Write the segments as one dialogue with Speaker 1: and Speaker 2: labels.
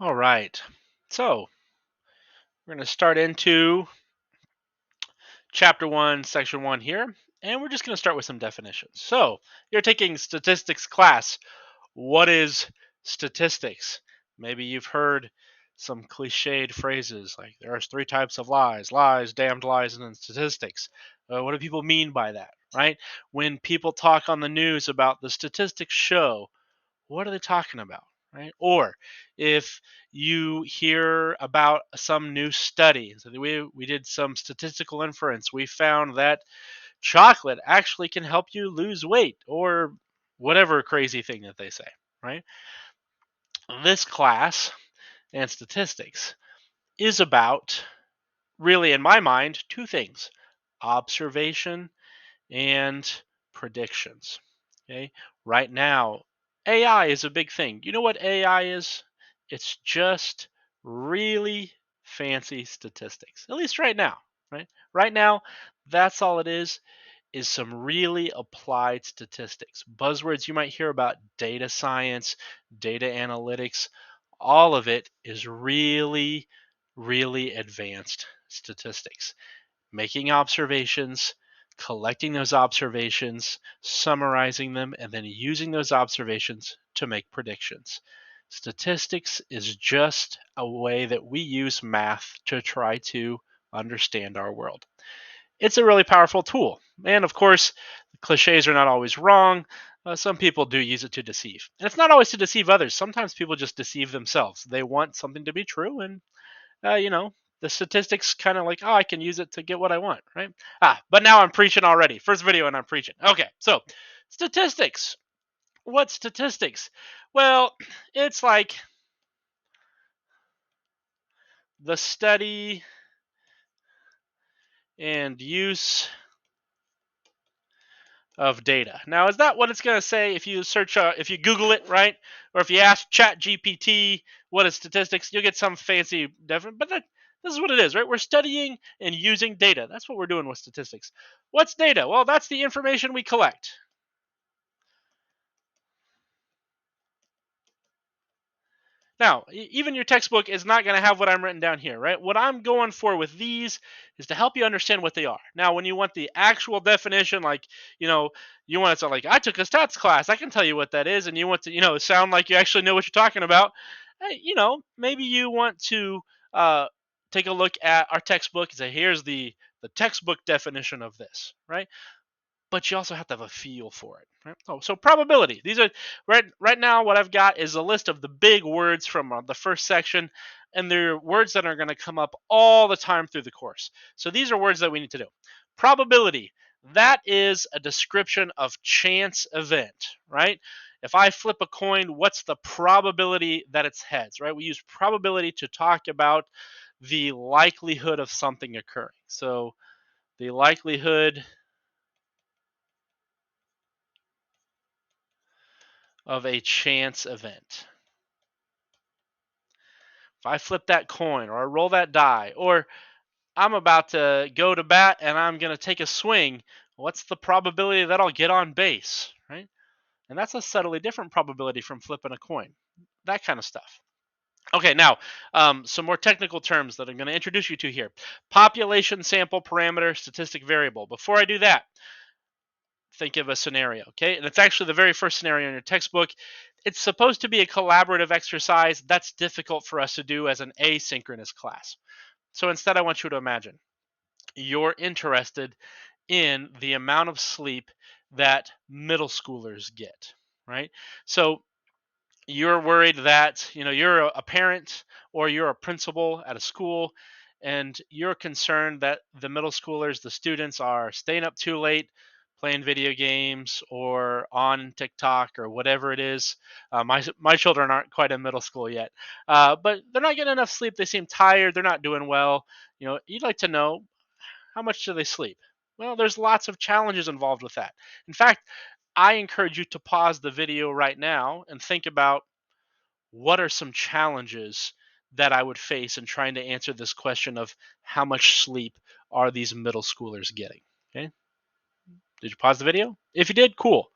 Speaker 1: All right. So we're going to start into chapter 1, section 1 here. And we're just going to start with some definitions. So you're taking statistics class. What is statistics? Maybe you've heard some cliched phrases like there's three types of lies, damned lies, and then statistics. What do people mean by that, right? When people talk on the news about the statistics show, what are they talking about, right? Or if you hear about some new study, so we did some statistical inference, we found that chocolate actually can help you lose weight, or whatever crazy thing that they say, right? This class and statistics is about, really, in my mind, two things: observation and predictions. Okay. Right now, AI is a big thing. You know what AI is? It's just really fancy statistics. At least right now, right? Right now, that's all it is some really applied statistics. Buzzwords you might hear about: data science, data analytics, all of it is really, really advanced statistics. Making observations, collecting those observations, summarizing them, and then using those observations to make predictions. Statistics is just a way that we use math to try to understand our world. It's a really powerful tool. And of course, cliches are not always wrong. Some people do use it to deceive. And it's not always to deceive others. Sometimes people just deceive themselves. They want something to be true, and uh, you know, the statistics kind of like, oh, I can use it to get what I want, right? But now I'm preaching already. First video and I'm preaching. Okay, so statistics. What statistics? Well, it's like the study and use of data. Now, is that what it's going to say if you search, if you Google it, right? Or if you ask Chat GPT what is statistics, you'll get some fancy definition. But this is what it is, right? We're studying and using data. That's what we're doing with statistics. What's data? Well, that's the information we collect. Now, even your textbook is not going to have what I'm written down here, right? What I'm going for with these is to help you understand what they are. Now, when you want the actual definition, like, you want it to, like, I took a stats class, I can tell you what that is, and you want to, sound like you actually know what you're talking about, maybe you want to uh, take a look at our textbook and say, here's the textbook definition of this, right? But you also have to have a feel for it. Right? So probability. These are right now. What I've got is a list of the big words from the first section, and they're words that are going to come up all the time through the course. So these are words that we need to do. Probability. That is a description of chance event, right? If I flip a coin, what's the probability that it's heads, right? We use probability to talk about the likelihood of something occurring. So the likelihood of a chance event. If I flip that coin or I roll that die or I'm about to go to bat and I'm going to take a swing, what's the probability that I'll get on base, right? And that's a subtly different probability from flipping a coin. That kind of stuff. Okay, now some more technical terms that I'm going to introduce you to here. Population sample parameter statistic variable. Before I do that, think of a scenario, okay? And it's actually the very first scenario in your textbook. It's supposed to be a collaborative exercise. That's difficult for us to do as an asynchronous class. So instead, I want you to imagine you're interested in the amount of sleep that middle schoolers get, right? So you're worried that, you're a parent or you're a principal at a school, and you're concerned that the middle schoolers, the students, are staying up too late playing video games or on TikTok or whatever it is. My children aren't quite in middle school yet, but they're not getting enough sleep. They seem tired. They're not doing well. You'd like to know, how much do they sleep? Well, there's lots of challenges involved with that. In fact, I encourage you to pause the video right now and think about, what are some challenges that I would face in trying to answer this question of how much sleep are these middle schoolers getting? Okay. Did you pause the video? If you did, cool.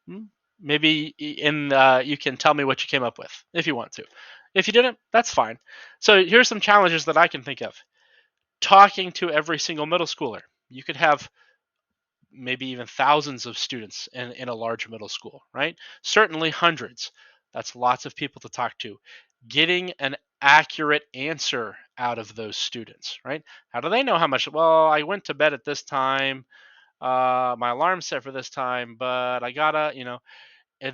Speaker 1: Hmm? Maybe you can tell me what you came up with if you want to. If you didn't, that's fine. So here's some challenges that I can think of. Talking to every single middle schooler. You could have maybe even thousands of students in a large middle school, right? Certainly hundreds. That's lots of people to talk to. Getting an accurate answer out of those students, right? How do they know how much? Well, I went to bed at this time. My alarm's set for this time, but I gotta,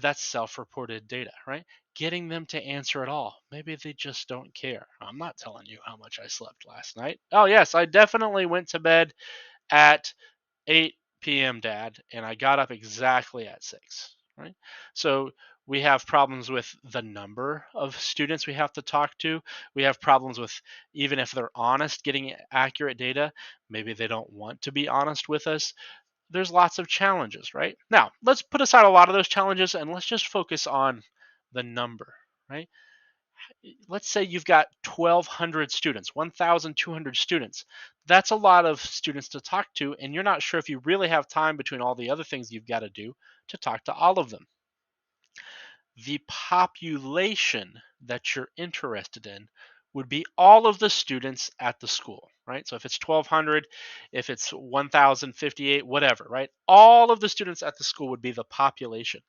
Speaker 1: that's self-reported data, right? Getting them to answer at all. Maybe they just don't care. I'm not telling you how much I slept last night. Oh yes, I definitely went to bed at 8 p.m., Dad, and I got up exactly at 6, right? So we have problems with the number of students we have to talk to. We have problems with, even if they're honest, getting accurate data. Maybe they don't want to be honest with us. There's lots of challenges, right? Now, let's put aside a lot of those challenges and let's just focus on the number, right? Let's say you've got 1,200 students, 1,200 students. That's a lot of students to talk to, and you're not sure if you really have time between all the other things you've got to do to talk to all of them. The population that you're interested in would be all of the students at the school, right? So if it's 1,200, if it's 1,058, whatever, right? All of the students at the school would be the population.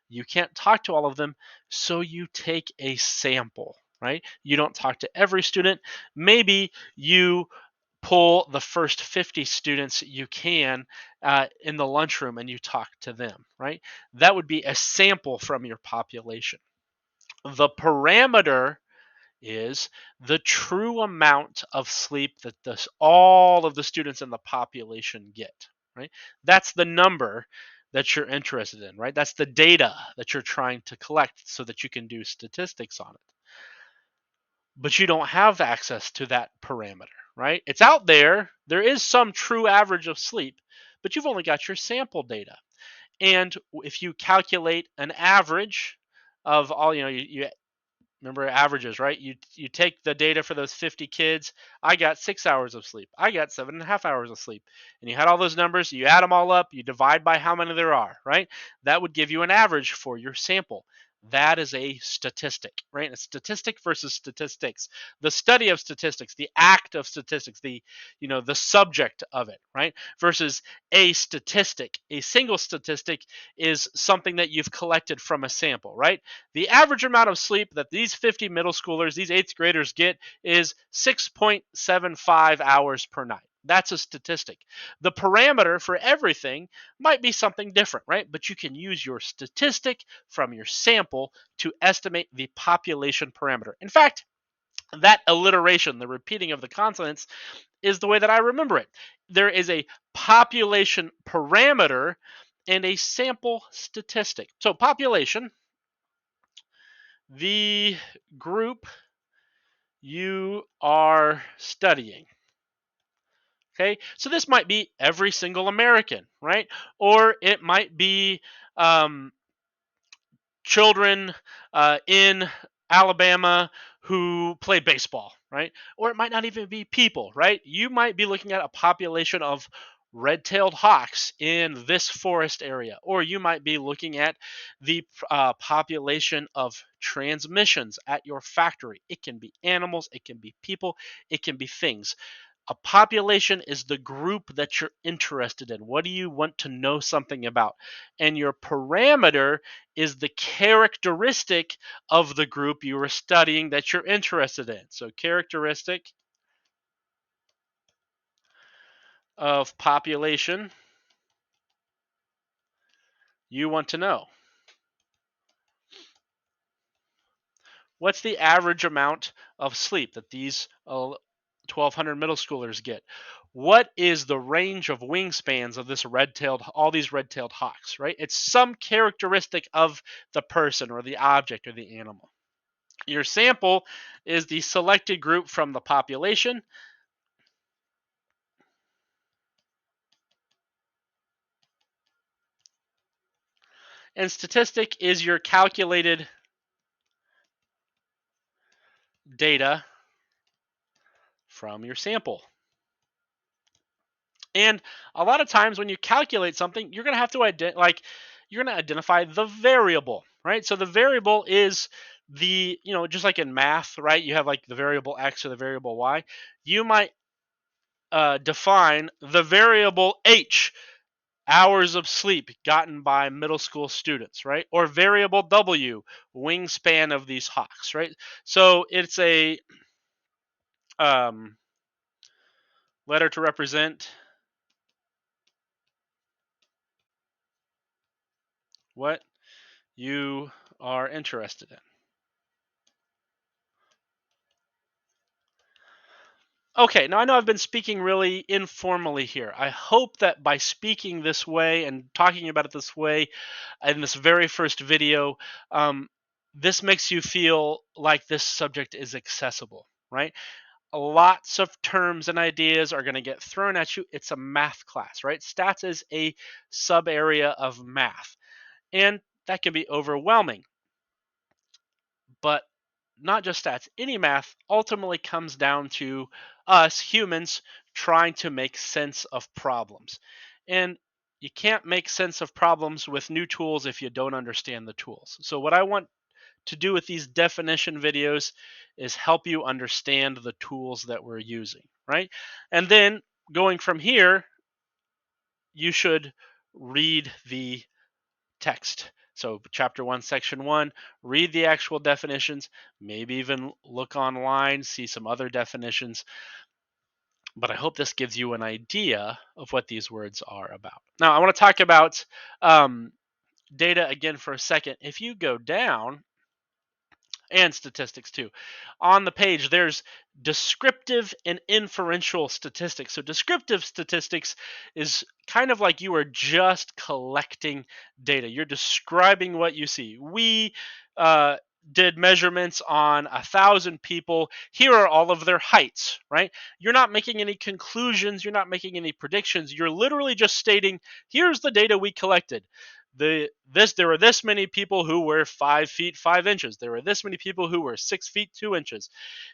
Speaker 1: You can't talk to all of them, so you take a sample, right? You don't talk to every student. Maybe you pull the first 50 students you can in the lunchroom and you talk to them, right? That would be a sample from your population. The parameter is the true amount of sleep that all of the students in the population get, right? That's the number that you're interested in, right? That's the data that you're trying to collect so that you can do statistics on it. But you don't have access to that parameter, right? It's out there. There is some true average of sleep, but you've only got your sample data. And if you calculate an average of all, you remember averages, right? You take the data for those 50 kids. I got 6 hours of sleep. I got 7.5 hours of sleep. And you had all those numbers. You add them all up. You divide by how many there are, right? That would give you an average for your sample. That is a statistic, right? A statistic versus statistics. The study of statistics, the act of statistics, the subject of it, right? Versus a statistic. A single statistic is something that you've collected from a sample, right? The average amount of sleep that these 50 middle schoolers, these eighth graders get is 6.75 hours per night. That's a statistic. The parameter for everything might be something different, right? But you can use your statistic from your sample to estimate the population parameter. In fact, that alliteration, the repeating of the consonants, is the way that I remember it. There is a population parameter and a sample statistic. So, population, the group you are studying. Okay, so this might be every single American, right? Or it might be um, children in Alabama who play baseball, right? Or it might not even be people, right? You might be looking at a population of red-tailed hawks in this forest area, or you might be looking at the population of transmissions at your factory. It can be animals, it can be people, it can be things. A population is the group that you're interested in. What do you want to know something about? And your parameter is the characteristic of the group you are studying that you're interested in. So, characteristic of population you want to know. What's the average amount of sleep that these 1,200 middle schoolers get? What is the range of wingspans of all these red-tailed hawks, right? It's some characteristic of the person or the object or the animal. Your sample is the selected group from the population. And statistic is your calculated data from your sample. And a lot of times when you calculate something, you're going to have to you're going to identify the variable, right? So the variable is the, just like in math, right? You have like the variable x or the variable y. You might define the variable h, hours of sleep gotten by middle school students, right? Or variable w, wingspan of these hawks, right? So it's a um, letter to represent what you are interested in. Okay, now I know I've been speaking really informally here. I hope that by speaking this way and talking about it this way in this very first video, um, this makes you feel like this subject is accessible, right? Lots of terms and ideas are going to get thrown at you. It's a math class, right? Stats is a sub area of math, and that can be overwhelming. But not just stats, any math ultimately comes down to us humans trying to make sense of problems. And you can't make sense of problems with new tools if you don't understand the tools. So, what I want to do with these definition videos is help you understand the tools that we're using, right? And then going from here, you should read the text. So, chapter 1, section 1, read the actual definitions, maybe even look online, see some other definitions. But I hope this gives you an idea of what these words are about. Now, I want to talk about data again for a second. If you go down, and statistics too. On the page, there's descriptive and inferential statistics. So, descriptive statistics is kind of like you are just collecting data. You're describing what you see. We uh, did measurements on 1,000 people. Here are all of their heights, right? You're not making any conclusions. You're not making any predictions. You're literally just stating, here's the data we collected. There were this many people who were 5 feet 5 inches. There were this many people who were 6 feet 2 inches.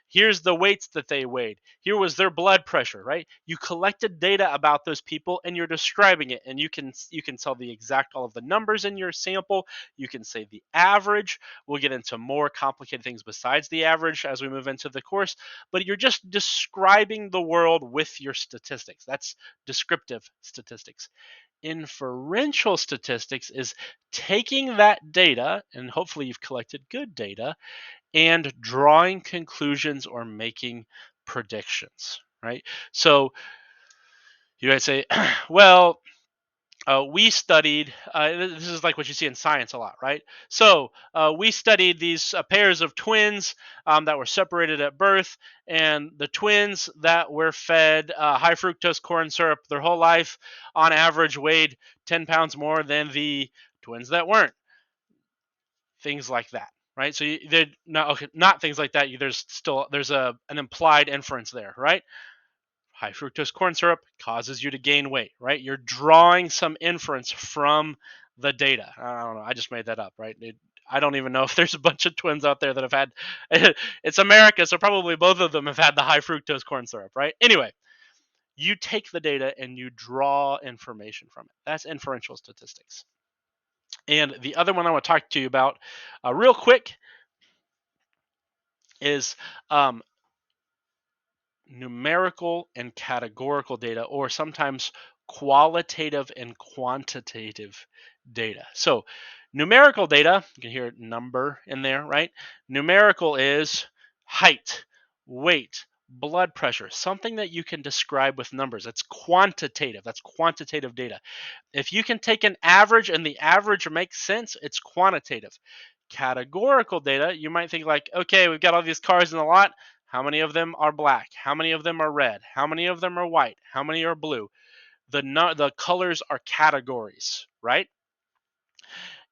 Speaker 1: Here's the weights that they weighed. Here was their blood pressure, right? You collected data about those people and you're describing it, and you can tell the exact all of the numbers in your sample. You can say the average. We'll get into more complicated things besides the average as we move into the course, but you're just describing the world with your statistics. That's descriptive statistics. Inferential statistics is taking that data, and hopefully you've collected good data, and drawing conclusions or making predictions, right? So you might say, well, we studied, this is like what you see in science a lot, right? So we studied these pairs of twins that were separated at birth, and the twins that were fed high fructose corn syrup their whole life on average weighed 10 pounds more than the twins that weren't. Things like that, right? So they're not, okay, not things like that. There's an implied inference there, right? High fructose corn syrup causes you to gain weight, right? You're drawing some inference from the data. I don't know. I just made that up, right? I don't even know if there's a bunch of twins out there that have had. It's America, so probably both of them have had the high fructose corn syrup, right? Anyway, you take the data and you draw information from it. That's inferential statistics. And the other one I want to talk to you about real quick is numerical and categorical data, or sometimes qualitative and quantitative data. So, numerical data, you can hear number in there, right? Numerical is height, weight, blood pressure, something that you can describe with numbers. That's quantitative. That's quantitative data. If you can take an average and the average makes sense, it's quantitative. Categorical data, you might think like, okay, we've got all these cars in the lot. How many of them are black? How many of them are red? How many of them are white? How many are blue? The colors are categories, right?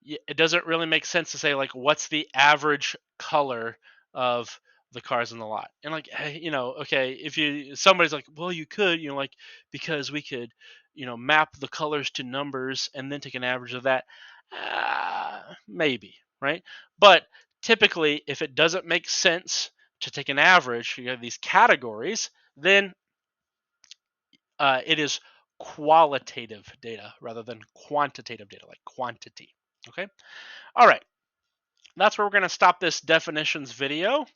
Speaker 1: It doesn't really make sense to say like what's the average color of the cars in the lot. And like okay, if you somebody's like, well, you could, like, because we could, map the colors to numbers and then take an average of that. Maybe, right? But typically, if it doesn't make sense to take an average, you have these categories, then it is qualitative data rather than quantitative data, like quantity. Okay? All right. That's where we're going to stop this definitions video.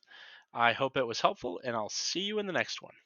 Speaker 1: I hope it was helpful, and I'll see you in the next one.